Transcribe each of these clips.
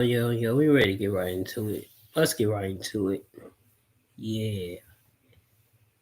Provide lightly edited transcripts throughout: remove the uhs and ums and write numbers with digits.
Yo, we ready to get right into it. Let's get right into it. Yeah.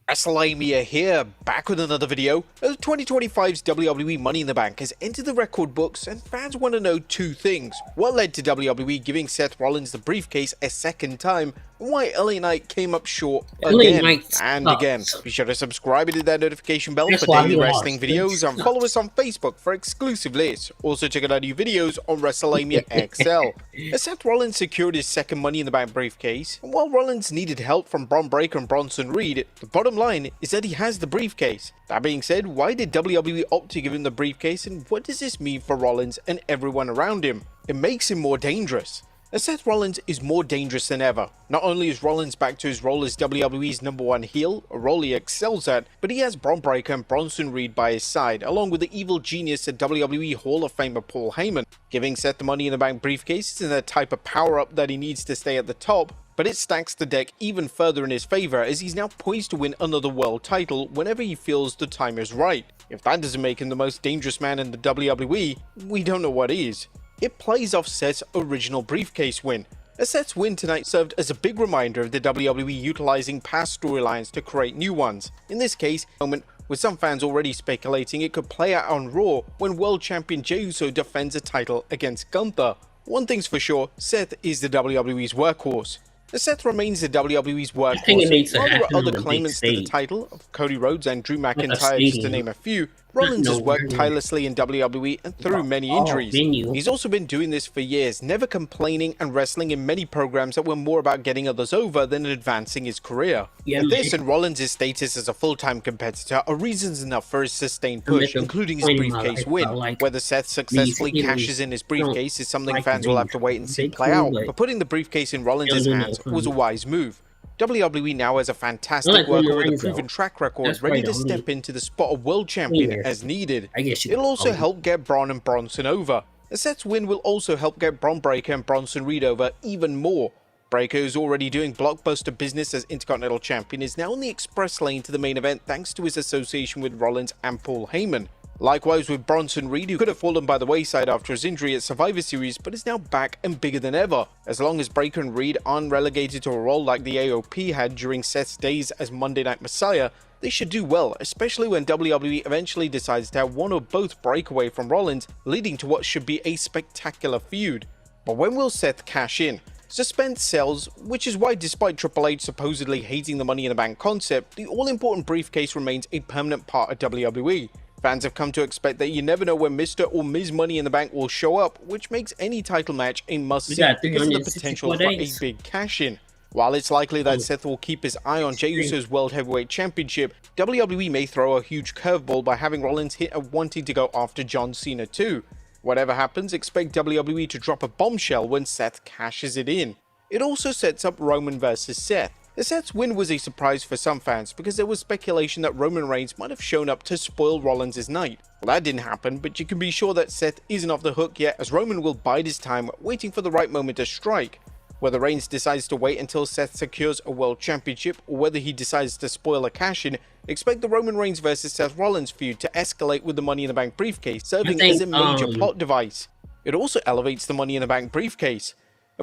WrestleMania here, back with another video. As 2025's WWE Money in the Bank has entered the record books, and fans want to know two things. What led to WWE giving Seth Rollins the briefcase a second time, and why LA Knight came up short again and again. Be sure to subscribe and hit that notification bell for daily wrestling videos, and follow us on Facebook for exclusive lists. Also check out our new videos on WrestleMania XL. As Seth Rollins secured his second Money in the Bank briefcase, and while Rollins needed help from Bron Breakker and Bronson Reed, the bottom line is that he has the briefcase. That being said, why did WWE opt to give him the briefcase, and what does this mean for Rollins and everyone around him? It makes him more dangerous. As Seth Rollins is more dangerous than ever. Not only is Rollins back to his role as WWE's #1 heel, a role he excels at, but he has Bron Breakker and Bronson Reed by his side, along with the evil genius at WWE Hall of Famer Paul Heyman. Giving Seth the Money in the Bank briefcase isn't the type of power-up that he needs to stay at the top, but it stacks the deck even further in his favor, as he's now poised to win another world title whenever he feels the time is right. If that doesn't make him the most dangerous man in the WWE, we don't know what is. It plays off Seth's original briefcase win. As Seth's win tonight served as a big reminder of the WWE utilizing past storylines to create new ones. In this case, a moment with some fans already speculating it could play out on Raw when World Champion Jey Uso defends a title against Gunther. One thing's for sure, Seth is the WWE's workhorse. As Seth remains the WWE's workhorse, while there are other claimants to the title of Cody Rhodes and Drew McIntyre, just to name a few, Rollins has worked tirelessly in WWE and through many injuries. He's also been doing this for years, never complaining and wrestling in many programs that were more about getting others over than advancing his career. And this and Rollins' status as a full-time competitor are reasons enough for his sustained push, including his briefcase win. Whether Seth successfully cashes in his briefcase is something fans will have to wait and see play out, but putting the briefcase in Rollins' hands was a wise move. WWE now has a fantastic worker with a proven track record, ready to step into the spot of world champion as needed. It'll also help get Bron and Bronson over. Seth's win will also help get Bron Breakker and Bronson Reed over even more. Breakker, who's already doing blockbuster business as Intercontinental Champion, is now in the express lane to the main event thanks to his association with Rollins and Paul Heyman. Likewise with Bronson Reed, who could have fallen by the wayside after his injury at Survivor Series, but is now back and bigger than ever. As long as Breakker and Reed aren't relegated to a role like the AOP had during Seth's days as Monday Night Messiah, they should do well, especially when WWE eventually decides to have one or both break away from Rollins, leading to what should be a spectacular feud. But when will Seth cash in? Suspense sells, which is why despite Triple H supposedly hating the Money in the Bank concept, the all-important briefcase remains a permanent part of WWE. Fans have come to expect that you never know when Mr. or Ms. Money in the Bank will show up, which makes any title match a must-see because of the potential for a big cash-in. While it's likely that Seth will keep his eye on Jey Uso's World Heavyweight Championship, WWE may throw a huge curveball by having Rollins hit at wanting to go after John Cena too. Whatever happens, expect WWE to drop a bombshell when Seth cashes it in. It also sets up Roman versus Seth. Seth's win was a surprise for some fans because there was speculation that Roman Reigns might have shown up to spoil Rollins' night. Well, that didn't happen, but you can be sure that Seth isn't off the hook yet, as Roman will bide his time waiting for the right moment to strike. Whether Reigns decides to wait until Seth secures a world championship or whether he decides to spoil a cash-in, expect the Roman Reigns vs Seth Rollins feud to escalate with the Money in the Bank briefcase serving as a major plot device. It also elevates the Money in the Bank briefcase.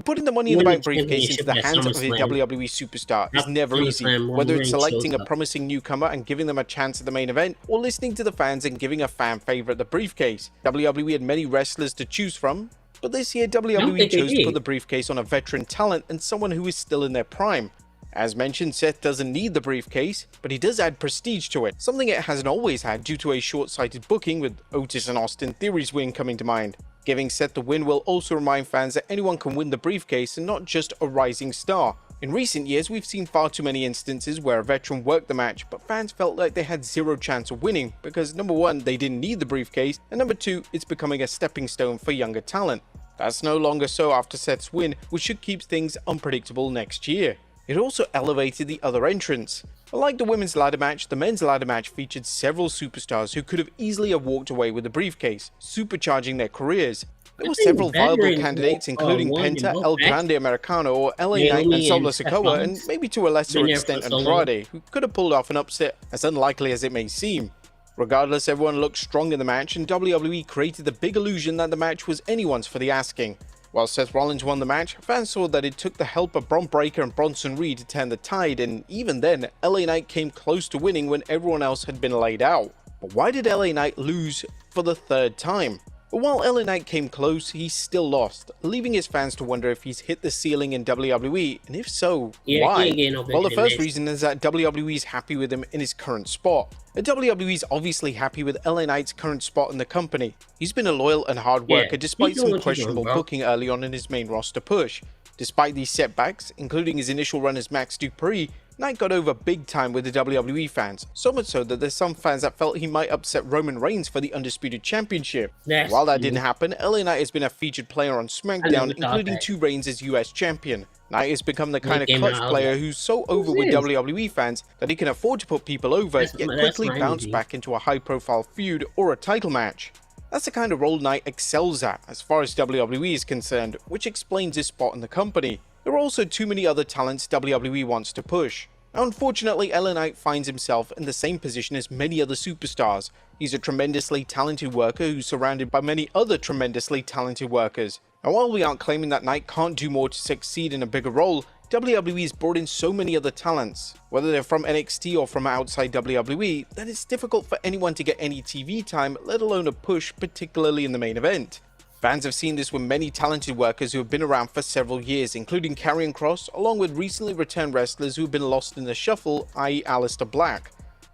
Putting the Money in the Bank briefcase into the hands of a WWE superstar is never easy, whether it's selecting a promising newcomer and giving them a chance at the main event, or listening to the fans and giving a fan favorite the briefcase. WWE had many wrestlers to choose from, but this year WWE chose to put the briefcase on a veteran talent and someone who is still in their prime. As mentioned, Seth doesn't need the briefcase, but he does add prestige to it, something it hasn't always had due to a short-sighted booking, with Otis and Austin Theory's win coming to mind. Giving Seth the win will also remind fans that anyone can win the briefcase and not just a rising star. In recent years, we've seen far too many instances where a veteran worked the match, but fans felt like they had zero chance of winning because number one, they didn't need the briefcase, and number two, it's becoming a stepping stone for younger talent. That's no longer so after Seth's win, which should keep things unpredictable next year. It also elevated the other entrants. Unlike the women's ladder match, the men's ladder match featured several superstars who could have easily walked away with the briefcase, supercharging their careers. There were several viable candidates, including Penta, El Grande Americano, or LA Knight and Solo Sikoa, and maybe to a lesser extent Andrade, who could have pulled off an upset, as unlikely as it may seem. Regardless, everyone looked strong in the match, and WWE created the big illusion that the match was anyone's for the asking. While Seth Rollins won the match, fans saw that it took the help of Bron Breakker and Bronson Reed to turn the tide, and even then, LA Knight came close to winning when everyone else had been laid out. But why did LA Knight lose for the third time? But while LA Knight came close, he still lost, leaving his fans to wonder if he's hit the ceiling in WWE, and if so, why? Well, the first reason is that WWE is happy with him in his current spot. And WWE is obviously happy with LA Knight's current spot in the company. He's been a loyal and hard worker despite some questionable booking early on in his main roster push. Despite these setbacks, including his initial run as Max Dupree, Knight got over big time with the WWE fans, so much so that there's some fans that felt he might upset Roman Reigns for the Undisputed Championship. While that didn't happen, LA Knight has been a featured player on SmackDown, including 2 reigns as US Champion. Knight has become the kind of clutch player who's so over with WWE fans that he can afford to put people over, yet quickly bounce back into a high-profile feud or a title match. That's the kind of role Knight excels at as far as WWE is concerned, which explains his spot in the company. There are also too many other talents WWE wants to push. Now, unfortunately, LA Knight finds himself in the same position as many other superstars. He's a tremendously talented worker who's surrounded by many other tremendously talented workers. And while we aren't claiming that Knight can't do more to succeed in a bigger role, WWE has brought in so many other talents, whether they're from NXT or from outside WWE, that it's difficult for anyone to get any TV time, let alone a push, particularly in the main event. Fans have seen this with many talented workers who have been around for several years, including Karrion Kross, along with recently returned wrestlers who have been lost in the shuffle, i.e. Aleister Black.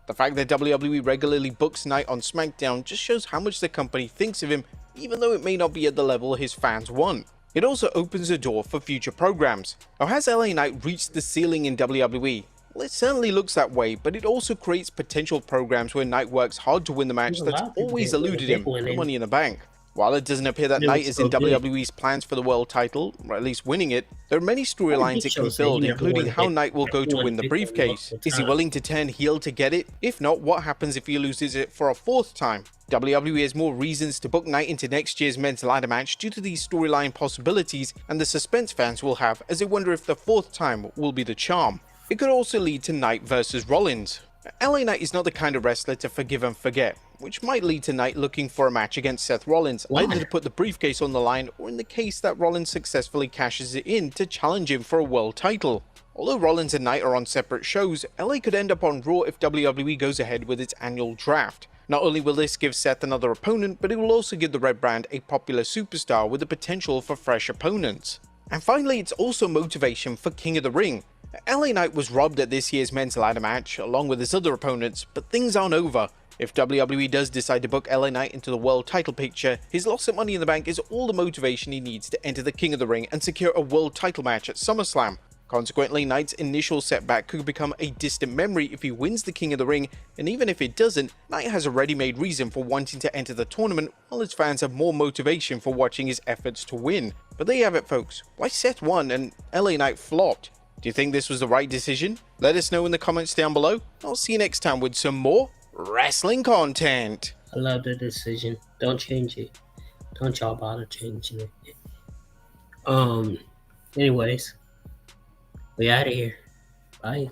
The fact that WWE regularly books Knight on SmackDown just shows how much the company thinks of him, even though it may not be at the level his fans want. It also opens the door for future programs. Now, has LA Knight reached the ceiling in WWE? Well, it certainly looks that way, but it also creates potential programs where Knight works hard to win the match that's always eluded him, the Money in the Bank. While it doesn't appear that Knight is in WWE's plans for the world title, or at least winning it, there are many storylines it can build, including how Knight will go to win the briefcase. Is he willing to turn heel to get it? If not, what happens if he loses it for a 4th time? WWE has more reasons to book Knight into next year's men's ladder match due to these storyline possibilities and the suspense fans will have as they wonder if the 4th time will be the charm. It could also lead to Knight versus Rollins. LA Knight is not the kind of wrestler to forgive and forget, which might lead to Knight looking for a match against Seth Rollins, either to put the briefcase on the line or in the case that Rollins successfully cashes it in to challenge him for a world title. Although Rollins and Knight are on separate shows, LA could end up on Raw if WWE goes ahead with its annual draft. Not only will this give Seth another opponent, but it will also give the Red Brand a popular superstar with the potential for fresh opponents. And finally, it's also motivation for King of the Ring. LA Knight was robbed at this year's men's ladder match, along with his other opponents, but things aren't over. If WWE does decide to book LA Knight into the world title picture, his loss at Money in the Bank is all the motivation he needs to enter the King of the Ring and secure a world title match at SummerSlam. Consequently, Knight's initial setback could become a distant memory if he wins the King of the Ring, and even if it doesn't, Knight has a ready-made reason for wanting to enter the tournament, while his fans have more motivation for watching his efforts to win. But there you have it, folks. Why Seth won and LA Knight flopped? Do you think this was the right decision? Let us know in the comments down below. I'll see you next time with some more wrestling content. I love the decision. Don't change it. Don't y'all bother changing it. Anyways, we out of here. Bye.